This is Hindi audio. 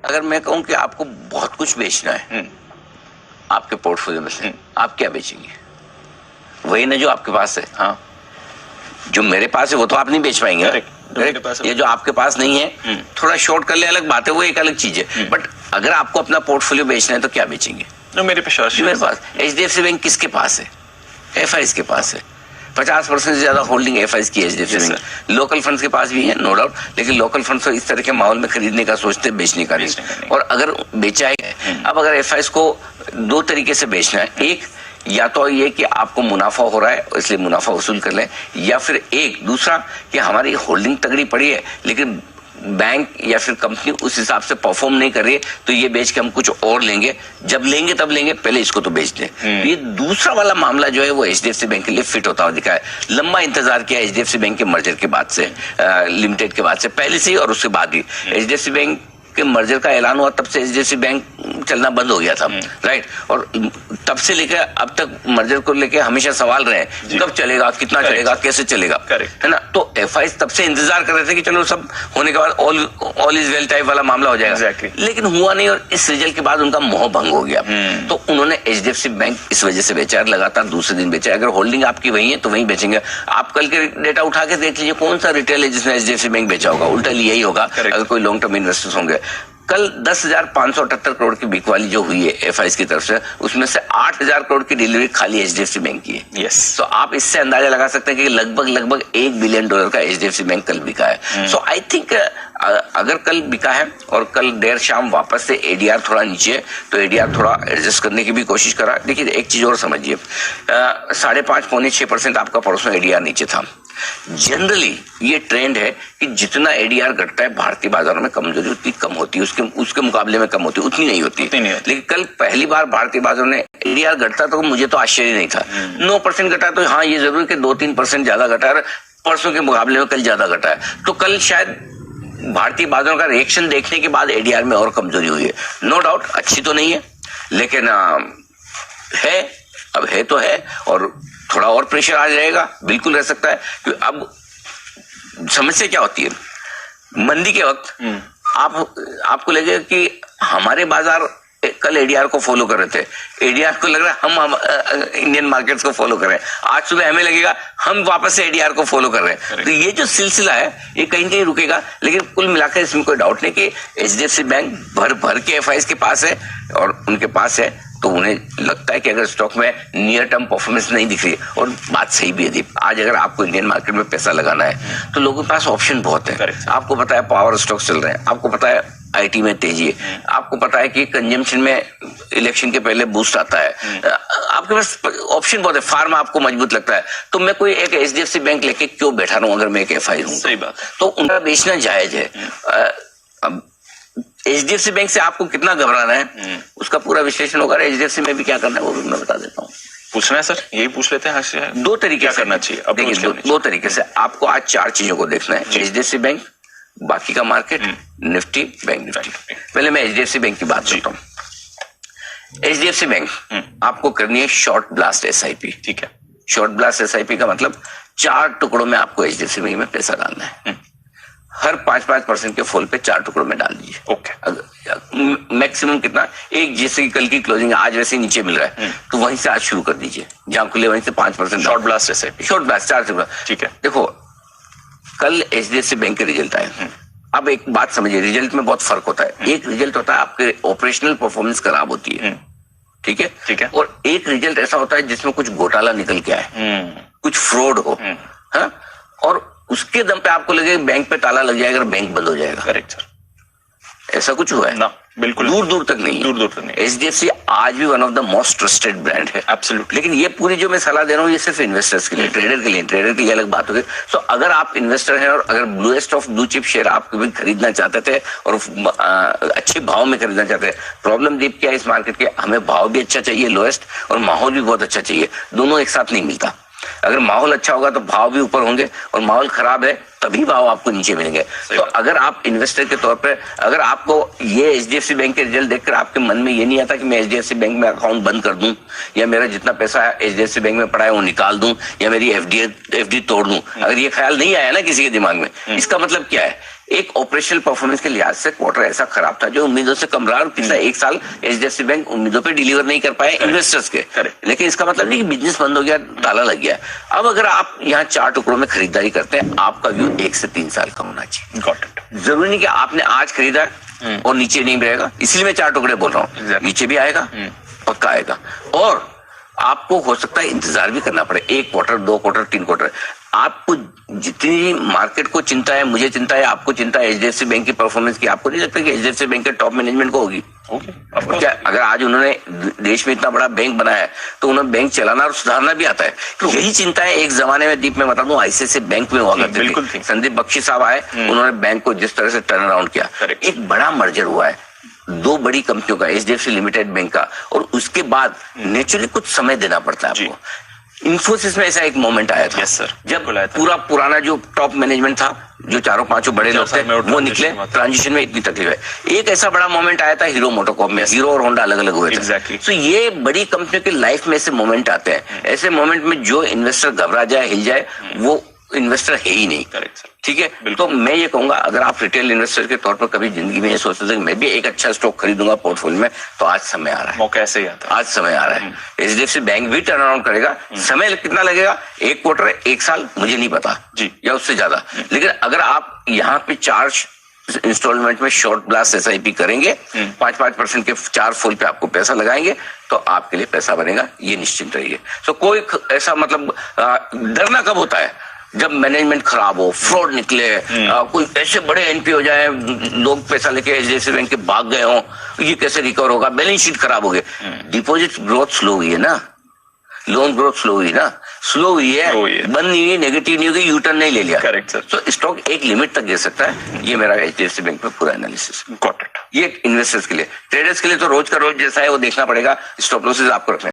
अगर मैं कहूं कि आपको बहुत कुछ बेचना है आपके पोर्टफोलियो में से, आप क्या बेचेंगे? वही ना जो आपके पास है। हाँ, जो मेरे पास है वो तो आप नहीं बेच पाएंगे। ये जो आपके पास नहीं है, थोड़ा शॉर्ट कर ले अलग बात है, वो एक अलग चीज है। बट अगर आपको अपना पोर्टफोलियो बेचना है तो क्या बेचेंगे? तो मेरे पास एचडीएफसी बैंक किसके पास है? एफआईज के पास है। 50% से ज्यादा होल्डिंग एफआईज की एचडीएफसी बैंक। लोकल फंड्स के पास भी है नो डाउट, लेकिन लोकल फंड्स तो इस तरह के माहौल में खरीदने का सोचते, बेचने का नहीं। और अगर बेचा है, अब अगर एफआईज को दो तरीके से बेचना है, एक या तो ये कि आपको मुनाफा हो रहा है इसलिए मुनाफा वसूल कर लें, या फिर एक दूसरा कि हमारी होल्डिंग तगड़ी पड़ी है लेकिन बैंक या फिर कंपनी उस हिसाब से परफॉर्म नहीं कर रही है, तो ये बेच के हम कुछ और लेंगे, जब लेंगे तब लेंगे, पहले इसको तो बेच दें। ये दूसरा वाला मामला जो है वो एचडीएफसी बैंक के लिए फिट होता हुआ दिखा है। लंबा इंतजार किया एचडीएफसी बैंक के मर्जर के बाद से, लिमिटेड के बाद से, पहले से ही और उसके बाद भी। एचडीएफसी बैंक के मर्जर का ऐलान हुआ तब से एचडीएफसी बैंक चलना बंद हो गया था, राइट। और तब से लेकर अब तक मर्जर को लेकर हमेशा सवाल रहे कब चलेगा, कितना चलेगा, कैसे चलेगा, है ना। तो एफआईज तब से इंतजार कर रहे थे कि चलो सब होने के बाद ऑल इज वेल टाइप वाला मामला हो जाएगा, लेकिन हुआ नहीं। और इस रिजल्ट के बाद उनका मोह भंग हो गया, तो उन्होंने एचडीएफसी बैंक इस वजह से बेचा, लगातार दूसरे दिन बेचा। अगर होल्डिंग आपकी वही है तो वहीं बेचेंगे। आप कल के डेटा उठा के देख लीजिए कौन सा रिटेल है जिसने एचडीएफसी बैंक बेचा होगा, उल्टा यही होगा अगर कोई लॉन्ग टर्म इन्वेस्टर्स होंगे। कल 10,578 करोड़ की बिक वाली जो हुई है एफआईज की तरफ से, उसमें से 8,000 करोड़ की डिलीवरी खाली एचडीएफसी बैंक की है। यस, तो आप इससे अंदाजा लगा सकते हैं कि लगभग $1 बिलियन का एचडीएफसी बैंक कल बिका है। सो आई थिंक अगर कल बिका है और कल देर शाम वापस से एडीआर थोड़ा नीचे, तो एडीआर थोड़ा एडजस्ट करने की भी कोशिश करा। देखिए एक चीज और समझिए, 5.5-6% आपका पड़ोस में एडीआर नीचे था। जनरली ये ट्रेंड है कि जितना एडीआर घटता है भारतीय बाजारों में कमजोरी उतनी कम होती है, उसके मुकाबले में कम होती है, उतनी नहीं होती। लेकिन कल पहली बार भारतीय बाजारों में एडीआर घटता तो मुझे तो आश्चर्य नहीं था। 9% घटा तो हाँ ये जरूर कि 2-3% ज्यादा घटा है, परसों के मुकाबले में कल ज्यादा घटा है। तो कल शायद भारतीय बाजारों का रिएक्शन देखने के बाद एडीआर में और कमजोरी हुई है। नो डाउट अच्छी तो नहीं है, लेकिन है, अब है तो है, और थोड़ा और प्रेशर आ जाएगा, बिल्कुल रह सकता है। क्योंकि अब समस्या क्या होती है, मंदी के वक्त आपको लगेगा कि हमारे बाजार कल एडीआर को फॉलो कर रहे थे, एडीआर को लग रहा है हम इंडियन मार्केट्स को फॉलो कर रहे हैं। आज सुबह हमें लगेगा हम वापस से एडीआर को फॉलो कर रहे हैं। तो ये जो सिलसिला है ये कहीं ना कहीं रुकेगा, लेकिन कुल मिलाकर इसमें कोई डाउट नहीं कि एचडीएफसी बैंक भर के एफआईज के पास है और उनके पास है, तो उन्हें लगता है कि अगर स्टॉक में नियर टर्म परफॉर्मेंस नहीं दिख रही, और बात सही भी है दीप, आज अगर आपको इंडियन मार्केट में पैसा लगाना है तो लोगों के पास ऑप्शन बहुत है। आपको पता है पावर स्टॉक चल रहे हैं, आपको पता है आईटी में तेजी है, आपको पता है कि कंजम्पशन में इलेक्शन के पहले बूस्ट आता है, आपके पास ऑप्शन बहुत है। फार्मा आपको मजबूत लगता है, तो मैं कोई एक एचडीएफसी बैंक लेके क्यों बैठा रहूं अगर मैं एक एफआई हूं? सही बात, तो उनका बेचना जायज है। अब एचडीएफसी बैंक से आपको कितना घबराना है उसका पूरा विश्लेषण होगा, एचडीएफसी में भी क्या करना है वो भी मैं बता देता हूँ। पूछना है सर, यही पूछ लेते हैं। दो तरीके से करना चाहिए, देखिए दो तरीके से आपको आज 4 चीजों को देखना है, एचडीएफसी बैंक, बाकी का मार्केट, निफ्टी, बैंक निफ्टी। पहले मैं एचडीएफसी बैंक की बात करता हूँ। एचडीएफसी बैंक आपको करनी है शॉर्ट ब्लास्ट एसआईपी। ठीक है, शॉर्ट ब्लास्ट एसआईपी का मतलब 4 टुकड़ों में आपको एचडीएफसी बैंक में पैसा डालना है। हर 5% के फॉल पे 4 टुकड़ों में डाल दीजिए। ओके, मैक्सिमम कितना, एक जैसे कि कल की क्लोजिंग आज वैसे नीचे मिल रहा है तो वहीं से आज शुरू कर दीजिए, जहां खुले वहीं से 5% short blast SIP, short blast 4 टुकड़ा। ठीक है, देखो कल एचडीएफसी बैंक के रिजल्ट आए। अब एक बात समझिए, रिजल्ट में बहुत फर्क होता है। एक रिजल्ट होता है आपके ऑपरेशनल परफॉर्मेंस खराब होती है, ठीक है, ठीक है, और एक रिजल्ट ऐसा होता है जिसमें कुछ घोटाला निकल के आए, कुछ फ्रॉड हो, हाँ, और उसके दम पे आपको लगे बैंक पे ताला लग जाएगा, बैंक बंद हो जाएगा। करेक्ट सर, ऐसा कुछ हुआ है ना? बिल्कुल दूर तक नहीं। एचडीएफसी आज भी one of the most trusted brand है, एब्सोल्युटली। लेकिन ये पूरी जो मैं सलाह दे रहा हूँ ये सिर्फ इन्वेस्टर्स के लिए, ट्रेडर के लिए अलग बात होगी। सो अगर आप इन्वेस्टर हैं और अगर bluest of blue chip share आप कभी खरीदना चाहते थे और अच्छे भाव में खरीदना चाहते हैं, प्रॉब्लम दीप क्या है इस मार्केट के, हमें भाव भी अच्छा चाहिए लोएस्ट, और माहौल भी बहुत अच्छा चाहिए, दोनों एक साथ नहीं मिलता। अगर माहौल अच्छा होगा तो भाव भी ऊपर होंगे, और माहौल खराब है तभी भाव आपको नीचे मिलेंगे। तो अगर आप इन्वेस्टर के तौर पे, अगर आपको ये एचडीएफसी बैंक के रिजल्ट देखकर आपके मन में ये नहीं आता कि मैं एचडीएफसी बैंक में अकाउंट बंद कर दूं, या मेरा जितना पैसा एचडीएफसी बैंक में पड़ा है वो निकाल दूं, या मेरी एफडी तोड़ दूं, अगर ये ख्याल नहीं आया ना किसी के दिमाग में, इसका मतलब क्या है, एक ऑपरेशनल परफॉर्मेंस के लिहाज से क्वार्टर ऐसा खराब था जो उम्मीदों से कम रहा, और पिछला एक साल एचडीएफसी बैंक उम्मीदों पे डिलीवर नहीं कर पाए इन्वेस्टर्स के। लेकिन इसका मतलब नहीं कि बिजनेस बंद हो गया, ताला लग गया। अब अगर आप यहाँ 4 टुकड़ों में खरीदारी करते हैं, आपका व्यू 1 से 3 साल का होना चाहिए। Got it. जरूरी नहीं कि आपने आज खरीदा और नीचे नहीं रहेगा, इसलिए मैं 4 टुकड़े बोल रहा हूँ। नीचे भी आएगा, पक्का आएगा, और आपको हो सकता है इंतजार भी करना पड़े, 1 क्वार्टर, 2 क्वार्टर, 3 क्वार्टर। आपको जितनी मार्केट को चिंता है, मुझे चिंता है, आपको चिंता है एचडीएफसी बैंक की परफॉर्मेंस की, आपको नहीं लगता कि एचडीएफसी बैंक के टॉप मैनेजमेंट को होगी? क्या अगर आज उन्होंने देश में इतना बड़ा बैंक बनाया है तो उन्हें बैंक चलाना और सुधारना भी आता है। यही चिंता है एक जमाने में, दीप में बता दूं, आईसीआईसीआई बैंक में हुआ करते थे। संदीप बख्शी साहब आए, उन्होंने बैंक को जिस तरह से टर्न अराउंड किया, एक बड़ा मर्जर हुआ है 2 बड़ी कंपनियों का, एचडीएफसी लिमिटेड बैंक का, और उसके बाद नेचुरली कुछ समय देना पड़ता है आपको। इन्फोसिस में ऐसा एक मोमेंट आया था, जब पूरा पुराना जो टॉप मैनेजमेंट था, जो 4-5 बड़े लोग थे, वो निकले, ट्रांजिशन में इतनी तकलीफ है। एक ऐसा बड़ा मोमेंट आया था हीरो मोटोकॉर्प में, हीरो और होंडा अलग अलग हुए थे। तो ये बड़ी कंपनियों की लाइफ में ऐसे मोमेंट आते हैं। ऐसे मोमेंट में जो इन्वेस्टर घबरा जाए, हिल जाए, वो इन्वेस्टर है ही नहीं। ठीक है, तो मैं ये कहूंगा, अगर आप रिटेल इन्वेस्टर के तौर पर कभी जिंदगी में ये सोचते थे कि मैं भी एक अच्छा स्टॉक खरीदूंगा पोर्टफोलियो में, तो आज समय आ रहा है, मौका ऐसे ही आता है, आज समय आ रहा है। एचडीएफसी बैंक भी टर्न अराउंड करेगा। समय कितना लगेगा? 1 क्वार्टर, 1 साल, मुझे नहीं पता जी, या उससे ज्यादा। लेकिन अगर आप यहाँ पे 4 इंस्टॉलमेंट में शॉर्ट ब्लास्ट एसआईपी करेंगे, 5% के 4 फुल पे आपको पैसा लगाएंगे, तो आपके लिए पैसा बनेगा, ये निश्चिंत रहिए। तो कोई ऐसा मतलब डरना कब होता है? जब मैनेजमेंट खराब हो, फ्रॉड निकले, कोई ऐसे बड़े एनपी हो जाए, लोग पैसा लेके एचडीएफसी बैंक के भाग गए हो, ये कैसे रिकवर होगा, बैलेंस शीट खराब हो गए। डिपॉजिट ग्रोथ स्लो हुई है ना, लोन ग्रोथ स्लो हुई ना, स्लो हुई है, बंद नहीं हुई, नेगेटिव नहीं हुई, यूटर्न नहीं ले लिया। Correct sir. तो स्टॉक एक लिमिट तक गिर सकता है। ये मेरा एचडीएफसी बैंक में पूरा एनालिसिस। Got it. ये इन्वेस्टर्स के लिए, ट्रेडर्स के लिए तो रोज का रोज जैसा है वो देखना पड़ेगा, स्टॉप लॉसेस आपको रखना